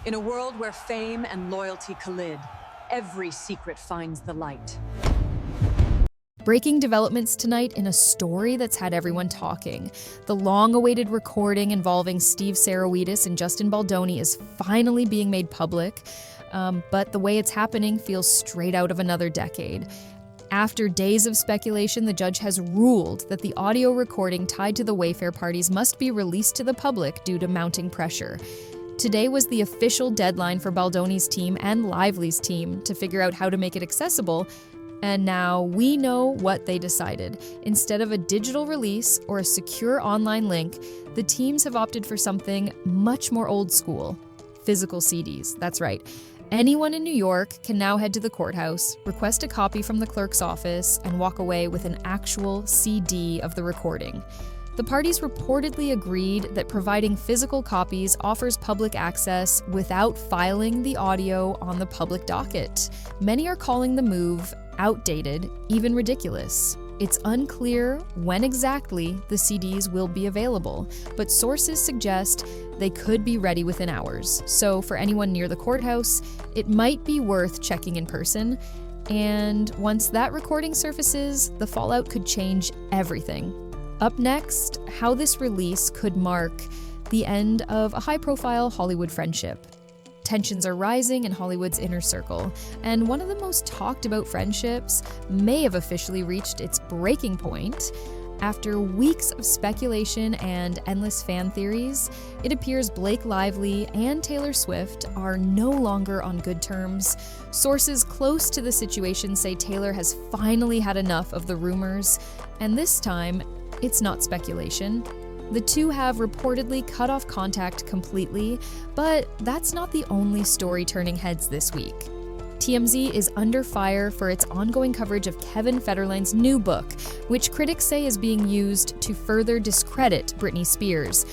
In a world where fame and loyalty collide, every secret finds the light. Breaking developments tonight in a story that's had everyone talking. The long-awaited recording involving Steve Sarowitis and Justin Baldoni is finally being made public, but the way it's happening feels straight out of another decade. After days of speculation, the judge has ruled that the audio recording tied to the Wayfair parties must be released to the public due to mounting pressure. Today was the official deadline for Baldoni's team and Lively's team to figure out how to make it accessible, and now we know what they decided. Instead of a digital release or a secure online link, the teams have opted for something much more old school: physical CDs. That's right. Anyone in New York can now head to the courthouse, request a copy from the clerk's office, and walk away with an actual CD of the recording. The parties reportedly agreed that providing physical copies offers public access without filing the audio on the public docket. Many are calling the move outdated, even ridiculous. It's unclear when exactly the CDs will be available, but sources suggest they could be ready within hours. So for anyone near the courthouse, it might be worth checking in person. And once that recording surfaces, the fallout could change everything. Up next, how this release could mark the end of a high-profile Hollywood friendship. Tensions are rising in Hollywood's inner circle, and one of the most talked-about friendships may have officially reached its breaking point. After weeks of speculation and endless fan theories, it appears Blake Lively and Taylor Swift are no longer on good terms. Sources close to the situation say Taylor has finally had enough of the rumors, and this time, it's not speculation. The two have reportedly cut off contact completely, but that's not the only story turning heads this week. TMZ is under fire for its ongoing coverage of Kevin Federline's new book, which critics say is being used to further discredit Britney Spears.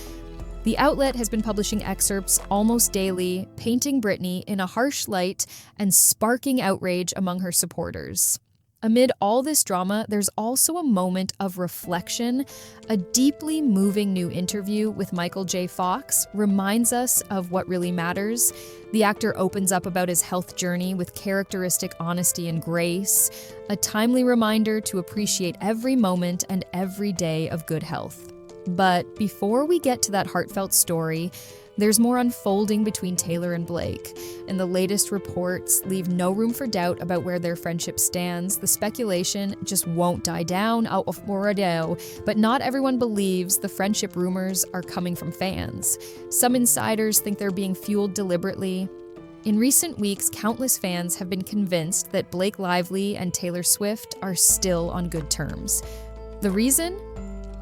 The outlet has been publishing excerpts almost daily, painting Britney in a harsh light and sparking outrage among her supporters. Amid all this drama, there's also a moment of reflection. A deeply moving new interview with Michael J. Fox reminds us of what really matters. The actor opens up about his health journey with characteristic honesty and grace, a timely reminder to appreciate every moment and every day of good health. But before we get to that heartfelt story, there's more unfolding between Taylor and Blake, and the latest reports leave no room for doubt about where their friendship stands. The speculation just won't die down, but not everyone believes the friendship rumors are coming from fans. Some insiders think they're being fueled deliberately. In recent weeks, countless fans have been convinced that Blake Lively and Taylor Swift are still on good terms. The reason?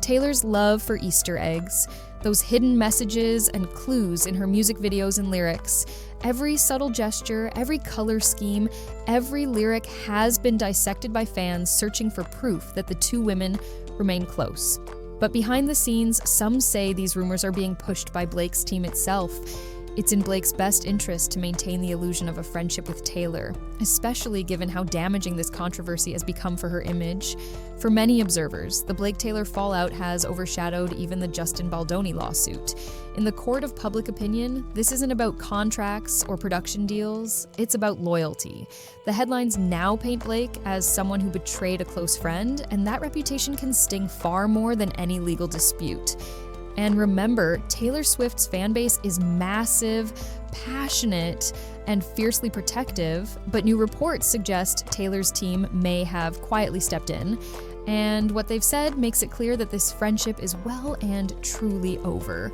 Taylor's love for Easter eggs. Those hidden messages and clues in her music videos and lyrics. Every subtle gesture, every color scheme, every lyric has been dissected by fans searching for proof that the two women remain close. But behind the scenes, some say these rumors are being pushed by Blake's team itself. It's in Blake's best interest to maintain the illusion of a friendship with Taylor, especially given how damaging this controversy has become for her image. For many observers, the Blake-Taylor fallout has overshadowed even the Justin Baldoni lawsuit. In the court of public opinion, this isn't about contracts or production deals, it's about loyalty. The headlines now paint Blake as someone who betrayed a close friend, and that reputation can sting far more than any legal dispute. And remember, Taylor Swift's fan base is massive, passionate, and fiercely protective, but new reports suggest Taylor's team may have quietly stepped in. And what they've said makes it clear that this friendship is well and truly over.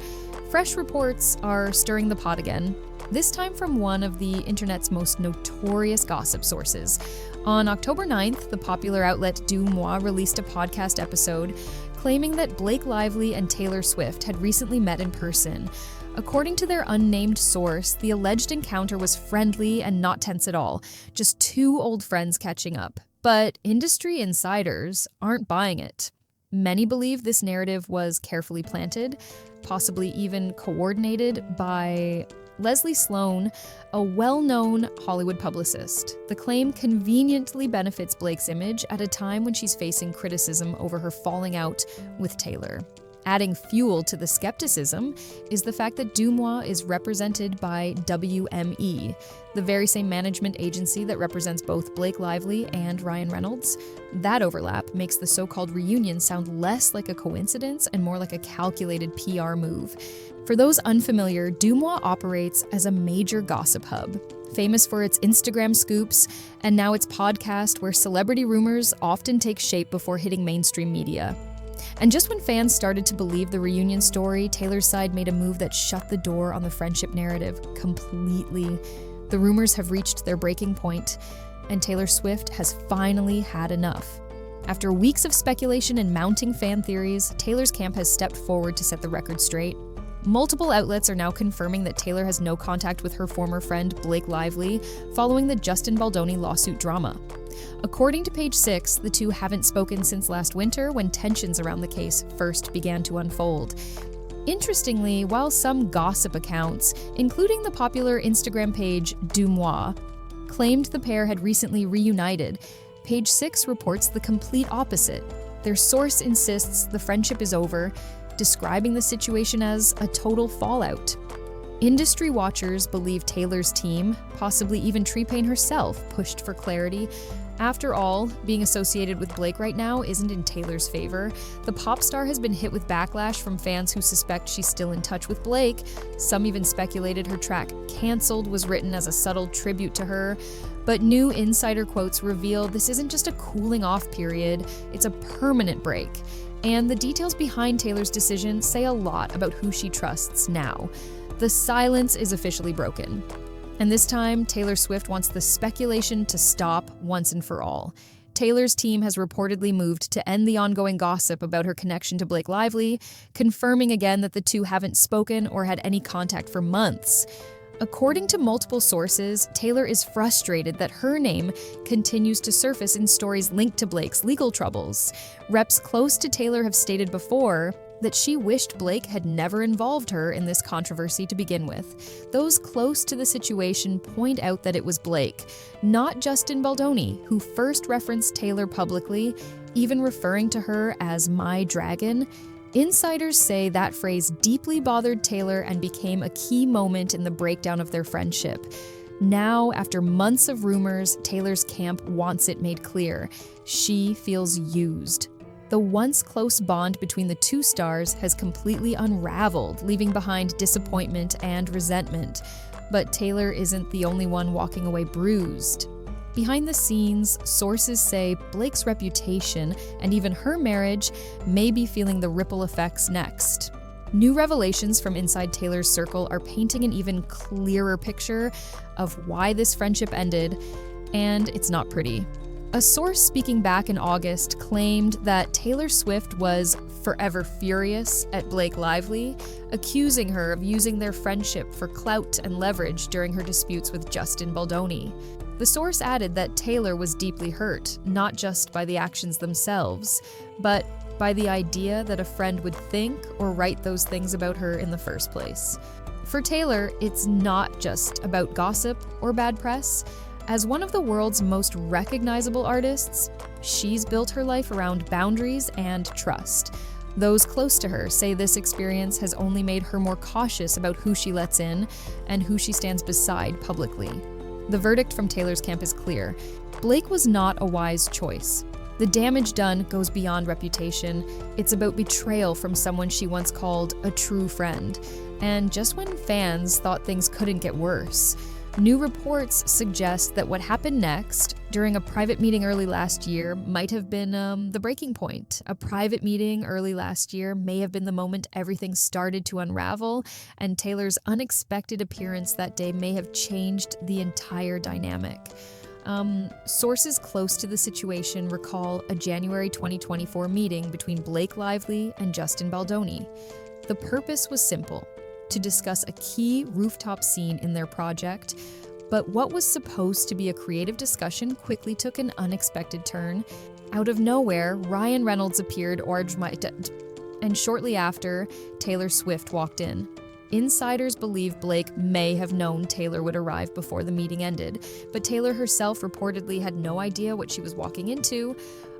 Fresh reports are stirring the pot again, this time from one of the internet's most notorious gossip sources. On October 9th, the popular outlet Deux Moi released a podcast episode claiming that Blake Lively and Taylor Swift had recently met in person. According to their unnamed source, the alleged encounter was friendly and not tense at all, just two old friends catching up. But industry insiders aren't buying it. Many believe this narrative was carefully planted, possibly even coordinated by Leslie Sloan, a well-known Hollywood publicist. The claim conveniently benefits Blake's image at a time when she's facing criticism over her falling out with Taylor. Adding fuel to the skepticism is the fact that Dumois is represented by WME, the very same management agency that represents both Blake Lively and Ryan Reynolds. That overlap makes the so-called reunion sound less like a coincidence and more like a calculated PR move. For those unfamiliar, Dumois operates as a major gossip hub, famous for its Instagram scoops and now its podcast where celebrity rumors often take shape before hitting mainstream media. And just when fans started to believe the reunion story, Taylor's side made a move that shut the door on the friendship narrative completely. The rumors have reached their breaking point, and Taylor Swift has finally had enough. After weeks of speculation and mounting fan theories, Taylor's camp has stepped forward to set the record straight. Multiple outlets are now confirming that Taylor has no contact with her former friend Blake Lively following the Justin Baldoni lawsuit drama. According to Page 6, the two haven't spoken since last winter when tensions around the case first began to unfold. Interestingly, while some gossip accounts, including the popular Instagram page Dumois, claimed the pair had recently reunited, Page 6 reports the complete opposite. Their source insists the friendship is over, describing the situation as a total fallout. Industry watchers believe Taylor's team, possibly even T-Pain herself, pushed for clarity. After all, being associated with Blake right now isn't in Taylor's favor. The pop star has been hit with backlash from fans who suspect she's still in touch with Blake. Some even speculated her track Cancelled was written as a subtle tribute to her. But new insider quotes reveal this isn't just a cooling off period, it's a permanent break. And the details behind Taylor's decision say a lot about who she trusts now. The silence is officially broken. And this time, Taylor Swift wants the speculation to stop once and for all. Taylor's team has reportedly moved to end the ongoing gossip about her connection to Blake Lively, confirming again that the two haven't spoken or had any contact for months. According to multiple sources, Taylor is frustrated that her name continues to surface in stories linked to Blake's legal troubles. Reps close to Taylor have stated before that she wished Blake had never involved her in this controversy to begin with. Those close to the situation point out that it was Blake, not Justin Baldoni, who first referenced Taylor publicly, even referring to her as "my dragon." Insiders say that phrase deeply bothered Taylor and became a key moment in the breakdown of their friendship. Now, after months of rumors, Taylor's camp wants it made clear. She feels used. The once close bond between the two stars has completely unraveled, leaving behind disappointment and resentment. But Taylor isn't the only one walking away bruised. Behind the scenes, sources say Blake's reputation and even her marriage may be feeling the ripple effects next. New revelations from inside Taylor's circle are painting an even clearer picture of why this friendship ended, and it's not pretty. A source speaking back in August claimed that Taylor Swift was forever furious at Blake Lively, accusing her of using their friendship for clout and leverage during her disputes with Justin Baldoni. The source added that Taylor was deeply hurt, not just by the actions themselves, but by the idea that a friend would think or write those things about her in the first place. For Taylor, it's not just about gossip or bad press. As one of the world's most recognizable artists, she's built her life around boundaries and trust. Those close to her say this experience has only made her more cautious about who she lets in and who she stands beside publicly. The verdict from Taylor's camp is clear. Blake was not a wise choice. The damage done goes beyond reputation. It's about betrayal from someone she once called a true friend. And just when fans thought things couldn't get worse, new reports suggest that what happened next, during a private meeting early last year, might have been the breaking point. A private meeting early last year may have been the moment everything started to unravel, and Taylor's unexpected appearance that day may have changed the entire dynamic. Sources close to the situation recall a January 2024 meeting between Blake Lively and Justin Baldoni. The purpose was simple: to discuss a key rooftop scene in their project, but what was supposed to be a creative discussion quickly took an unexpected turn. Out of nowhere, Ryan Reynolds appeared, and shortly after, Taylor Swift walked in. Insiders believe Blake may have known Taylor would arrive before the meeting ended, but Taylor herself reportedly had no idea what she was walking into.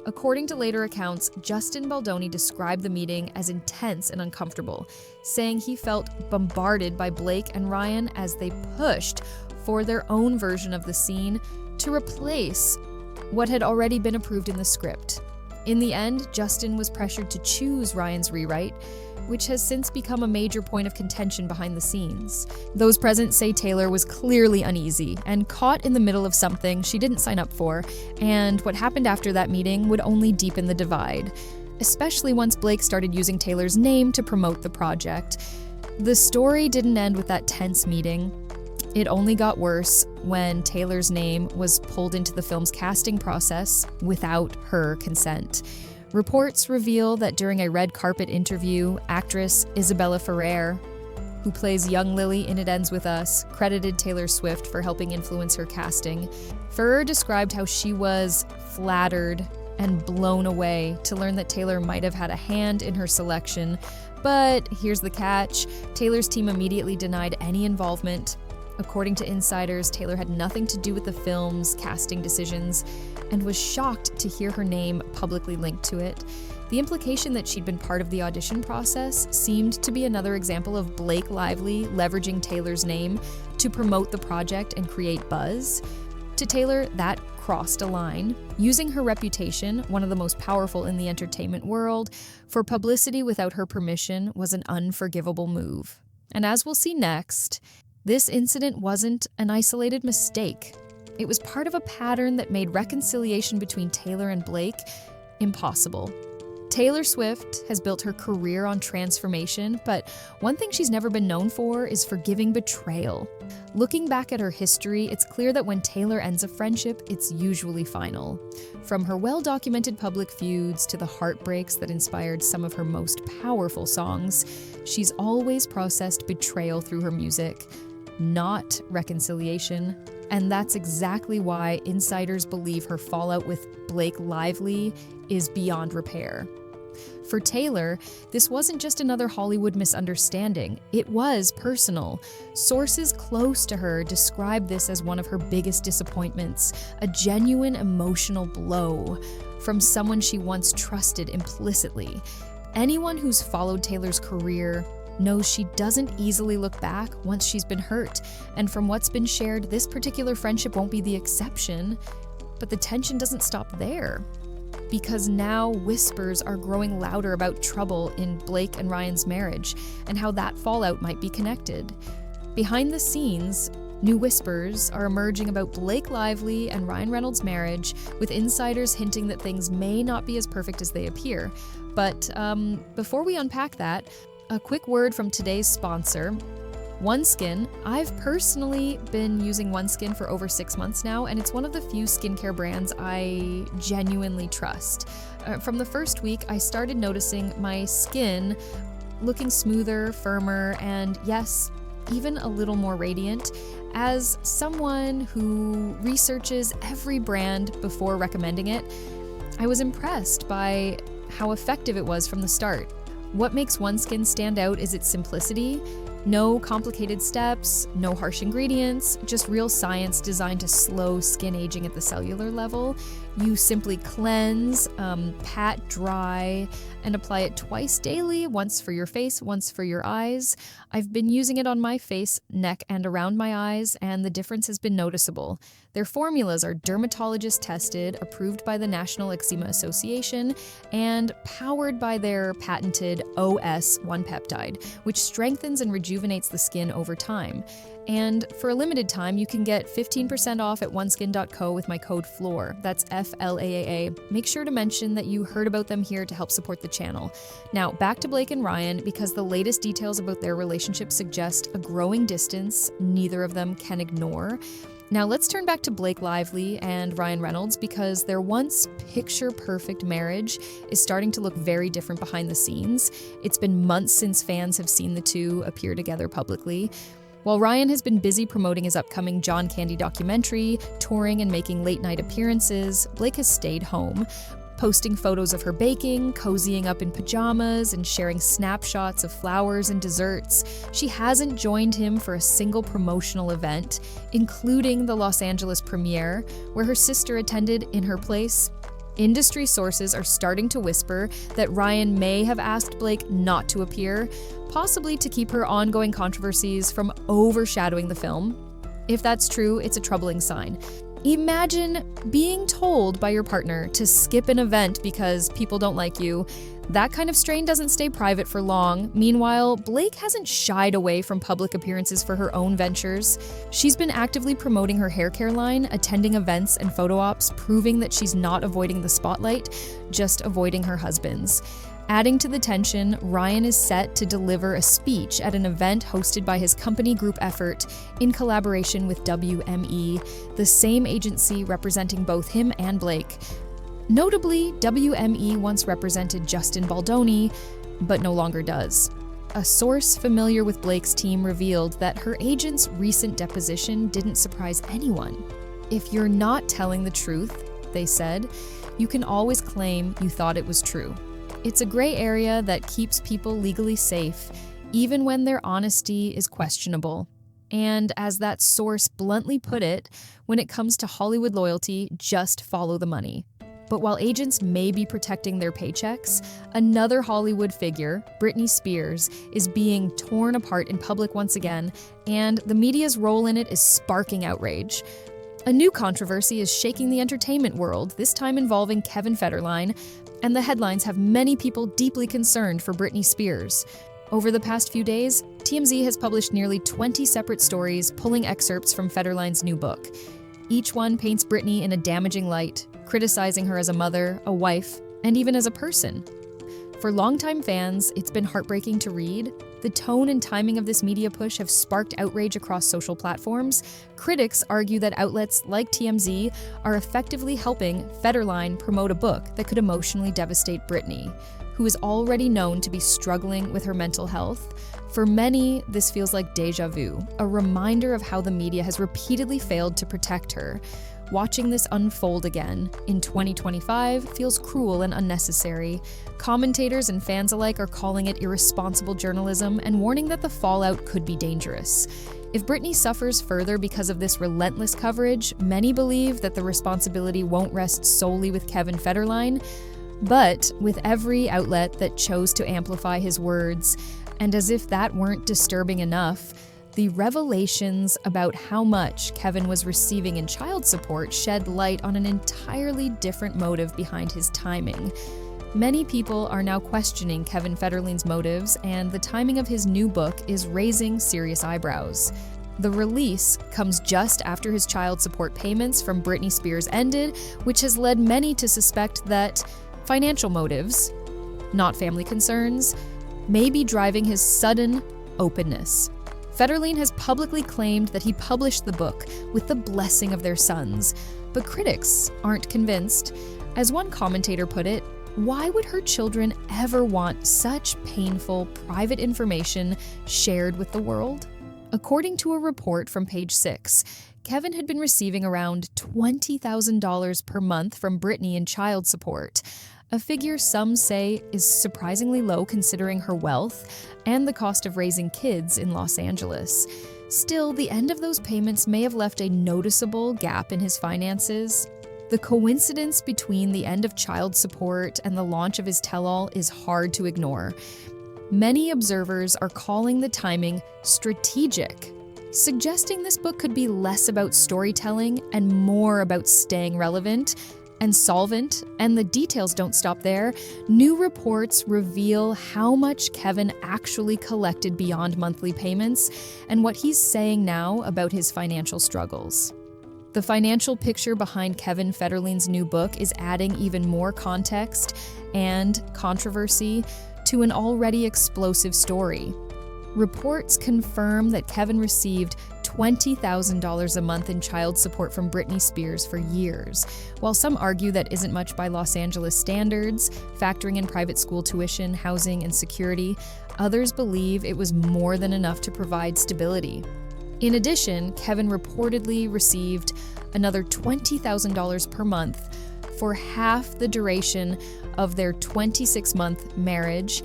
According to later accounts, Justin Baldoni described the meeting as intense and uncomfortable, saying he felt bombarded by Blake and Ryan as they pushed for their own version of the scene to replace what had already been approved in the script. In the end, Justin was pressured to choose Ryan's rewrite, which has since become a major point of contention behind the scenes. Those present say Taylor was clearly uneasy and caught in the middle of something she didn't sign up for, and what happened after that meeting would only deepen the divide, especially once Blake started using Taylor's name to promote the project. The story didn't end with that tense meeting. It only got worse when Taylor's name was pulled into the film's casting process without her consent. Reports reveal that during a red carpet interview, actress Isabella Ferrer, who plays young Lily in It Ends With Us, credited Taylor Swift for helping influence her casting. Ferrer described how she was flattered and blown away to learn that Taylor might have had a hand in her selection, but here's the catch: Taylor's team immediately denied any involvement. According to insiders, Taylor had nothing to do with the film's casting decisions and was shocked to hear her name publicly linked to it. The implication that she'd been part of the audition process seemed to be another example of Blake Lively leveraging Taylor's name to promote the project and create buzz. To Taylor, that crossed a line. Using her reputation, one of the most powerful in the entertainment world, for publicity without her permission was an unforgivable move. And as we'll see next, this incident wasn't an isolated mistake. It was part of a pattern that made reconciliation between Taylor and Blake impossible. Taylor Swift has built her career on transformation, but one thing she's never been known for is forgiving betrayal. Looking back at her history, it's clear that when Taylor ends a friendship, it's usually final. From her well-documented public feuds to the heartbreaks that inspired some of her most powerful songs, she's always processed betrayal through her music, not reconciliation. And that's exactly why insiders believe her fallout with Blake Lively is beyond repair. For Taylor, this wasn't just another Hollywood misunderstanding. It was personal. Sources close to her describe this as one of her biggest disappointments, a genuine emotional blow from someone she once trusted implicitly. Anyone who's followed Taylor's career knows she doesn't easily look back once she's been hurt, and from what's been shared, this particular friendship won't be the exception. But the tension doesn't stop there, because now whispers are growing louder about trouble in Blake and Ryan's marriage and how that fallout might be connected. Behind the scenes, new whispers are emerging about Blake Lively and Ryan Reynolds' marriage, with insiders hinting that things may not be as perfect as they appear. But before we unpack that, a quick word from today's sponsor, OneSkin. I've personally been using OneSkin for over 6 months now, and it's one of the few skincare brands I genuinely trust. From the first week, I started noticing my skin looking smoother, firmer, and yes, even a little more radiant. As someone who researches every brand before recommending it, I was impressed by how effective it was from the start. What makes OneSkin stand out is its simplicity. No complicated steps, no harsh ingredients, just real science designed to slow skin aging at the cellular level. You simply cleanse, pat dry, and apply it twice daily, once for your face, once for your eyes. I've been using it on my face, neck, and around my eyes, and the difference has been noticeable. Their formulas are dermatologist tested, approved by the National Eczema Association, and powered by their patented OS1 peptide, which strengthens and rejuvenates the skin over time. And for a limited time, you can get 15% off at oneskin.co with my code FLOOR. That's FLAAA. Make sure to mention that you heard about them here to help support the channel. Now, back to Blake and Ryan, because the latest details about their relationship suggest a growing distance neither of them can ignore. Now let's turn back to Blake Lively and Ryan Reynolds, because their once picture-perfect marriage is starting to look very different behind the scenes. It's been months since fans have seen the two appear together publicly. While Ryan has been busy promoting his upcoming John Candy documentary, touring and making late-night appearances, Blake has stayed home, posting photos of her baking, cozying up in pajamas, and sharing snapshots of flowers and desserts. She hasn't joined him for a single promotional event, including the Los Angeles premiere, where her sister attended in her place. Industry sources are starting to whisper that Ryan may have asked Blake not to appear, possibly to keep her ongoing controversies from overshadowing the film. If that's true, it's a troubling sign. Imagine being told by your partner to skip an event because people don't like you. That kind of strain doesn't stay private for long. Meanwhile, Blake hasn't shied away from public appearances for her own ventures. She's been actively promoting her hair care line, attending events and photo ops, proving that she's not avoiding the spotlight, just avoiding her husband's. Adding to the tension, Ryan is set to deliver a speech at an event hosted by his company Group Effort in collaboration with WME, the same agency representing both him and Blake. Notably, WME once represented Justin Baldoni, but no longer does. A source familiar with Blake's team revealed that her agent's recent deposition didn't surprise anyone. "If you're not telling the truth," they said, "you can always claim you thought it was true." It's a gray area that keeps people legally safe, even when their honesty is questionable. And as that source bluntly put it, when it comes to Hollywood loyalty, just follow the money. But while agents may be protecting their paychecks, another Hollywood figure, Britney Spears, is being torn apart in public once again, and the media's role in it is sparking outrage. A new controversy is shaking the entertainment world, this time involving Kevin Federline, and the headlines have many people deeply concerned for Britney Spears. Over the past few days, TMZ has published nearly 20 separate stories pulling excerpts from Federline's new book. Each one paints Britney in a damaging light, criticizing her as a mother, a wife, and even as a person. For longtime fans, it's been heartbreaking to read. The tone and timing of this media push have sparked outrage across social platforms. Critics argue that outlets like TMZ are effectively helping Federline promote a book that could emotionally devastate Britney, who is already known to be struggling with her mental health. For many, this feels like déjà vu, a reminder of how the media has repeatedly failed to protect her. Watching this unfold again in 2025 feels cruel and unnecessary. Commentators and fans alike are calling it irresponsible journalism and warning that the fallout could be dangerous. If Britney suffers further because of this relentless coverage, many believe that the responsibility won't rest solely with Kevin Federline, but with every outlet that chose to amplify his words. And as if that weren't disturbing enough, the revelations about how much Kevin was receiving in child support shed light on an entirely different motive behind his timing. Many people are now questioning Kevin Federline's motives, and the timing of his new book is raising serious eyebrows. The release comes just after his child support payments from Britney Spears ended, which has led many to suspect that financial motives, not family concerns, may be driving his sudden openness. Federline has publicly claimed that he published the book with the blessing of their sons, but critics aren't convinced. As one commentator put it, why would her children ever want such painful, private information shared with the world? According to a report from Page 6, Kevin had been receiving around $20,000 per month from Britney in child support, a figure some say is surprisingly low considering her wealth and the cost of raising kids in Los Angeles. Still, the end of those payments may have left a noticeable gap in his finances. The coincidence between the end of child support and the launch of his tell-all is hard to ignore. Many observers are calling the timing strategic, suggesting this book could be less about storytelling and more about staying relevant and solvent, and the details don't stop there. New reports reveal how much Kevin actually collected beyond monthly payments and what he's saying now about his financial struggles. The financial picture behind Kevin Federline's new book is adding even more context and controversy to an already explosive story. Reports confirm that Kevin received $20,000 a month in child support from Britney Spears for years. While some argue that isn't much by Los Angeles standards, factoring in private school tuition, housing, and security, others believe it was more than enough to provide stability. In addition, Kevin reportedly received another $20,000 per month for half the duration of their 26-month marriage.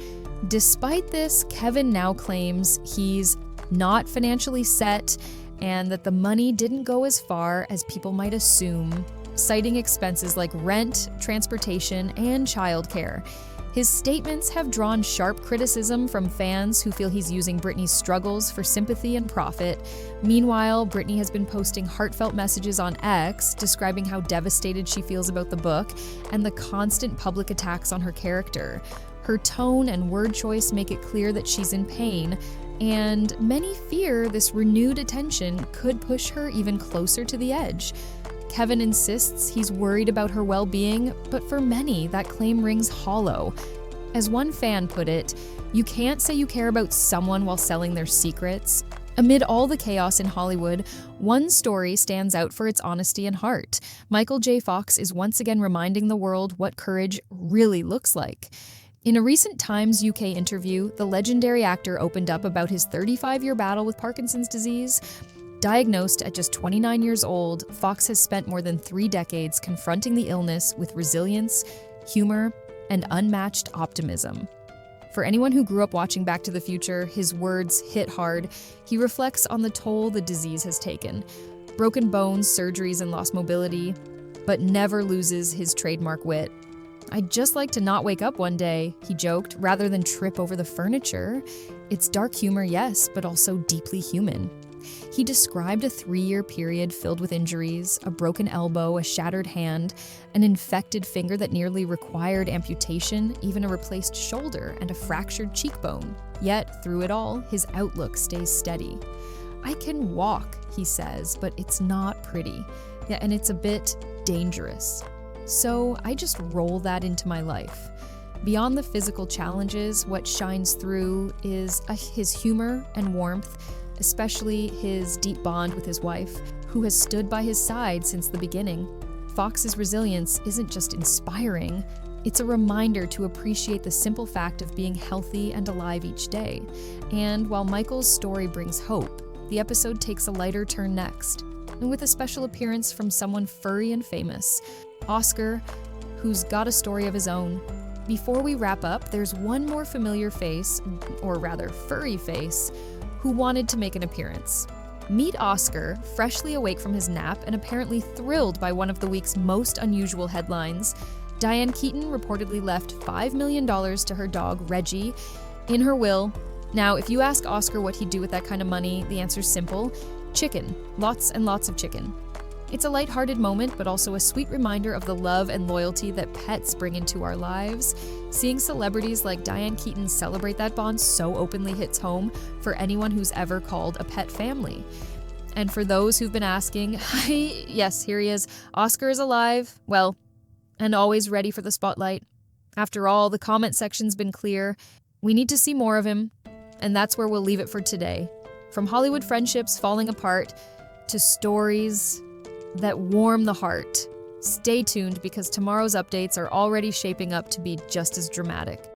Despite this, Kevin now claims he's not financially set and that the money didn't go as far as people might assume. citing expenses like rent, transportation, and childcare. His statements have drawn sharp criticism from fans who feel he's using Britney's struggles for sympathy and profit. Meanwhile, Britney has been posting heartfelt messages on X describing how devastated she feels about the book and the constant public attacks on her character. Her tone and word choice make it clear that she's in pain, and many fear this renewed attention could push her even closer to the edge. Kevin insists he's worried about her well-being, but for many, that claim rings hollow. As one fan put it, you can't say you care about someone while selling their secrets. Amid all the chaos in Hollywood, one story stands out for its honesty and heart. Michael J. Fox is once again reminding the world what courage really looks like. In a recent Times UK interview, the legendary actor opened up about his 35-year battle with Parkinson's disease. Diagnosed at just 29 years old, Fox has spent more than 3 decades confronting the illness with resilience, humor, and unmatched optimism. For anyone who grew up watching Back to the Future, his words hit hard. He reflects on the toll the disease has taken. Broken bones, surgeries, and lost mobility, but never loses his trademark wit. "I'd just like to not wake up one day," he joked, "rather than trip over the furniture." It's dark humor, yes, but also deeply human. He described a 3-year period filled with injuries, a broken elbow, a shattered hand, an infected finger that nearly required amputation, even a replaced shoulder, and a fractured cheekbone. Yet, through it all, his outlook stays steady. "I can walk," he says, "but it's not pretty. Yeah, and it's a bit dangerous. So I just roll that into my life." Beyond the physical challenges, what shines through is his humor and warmth, especially his deep bond with his wife, who has stood by his side since the beginning. Fox's resilience isn't just inspiring, it's a reminder to appreciate the simple fact of being healthy and alive each day. And while Michael's story brings hope, the episode takes a lighter turn next, and with a special appearance from someone furry and famous, Oscar, who's got a story of his own. Before we wrap up, there's one more familiar face, or rather furry face, who wanted to make an appearance. Meet Oscar, freshly awake from his nap and apparently thrilled by one of the week's most unusual headlines. Diane Keaton reportedly left $5 million to her dog, Reggie, in her will. Now, if you ask Oscar what he'd do with that kind of money, the answer's simple: chicken. Lots and lots of chicken. It's a lighthearted moment, but also a sweet reminder of the love and loyalty that pets bring into our lives. Seeing celebrities like Diane Keaton celebrate that bond so openly hits home for anyone who's ever called a pet family. And for those who've been asking, yes, here he is, Oscar is alive, well, and always ready for the spotlight. After all, the comment section's been clear. We need to see more of him, and that's where we'll leave it for today. From Hollywood friendships falling apart to stories that warm the heart. Stay tuned because tomorrow's updates are already shaping up to be just as dramatic.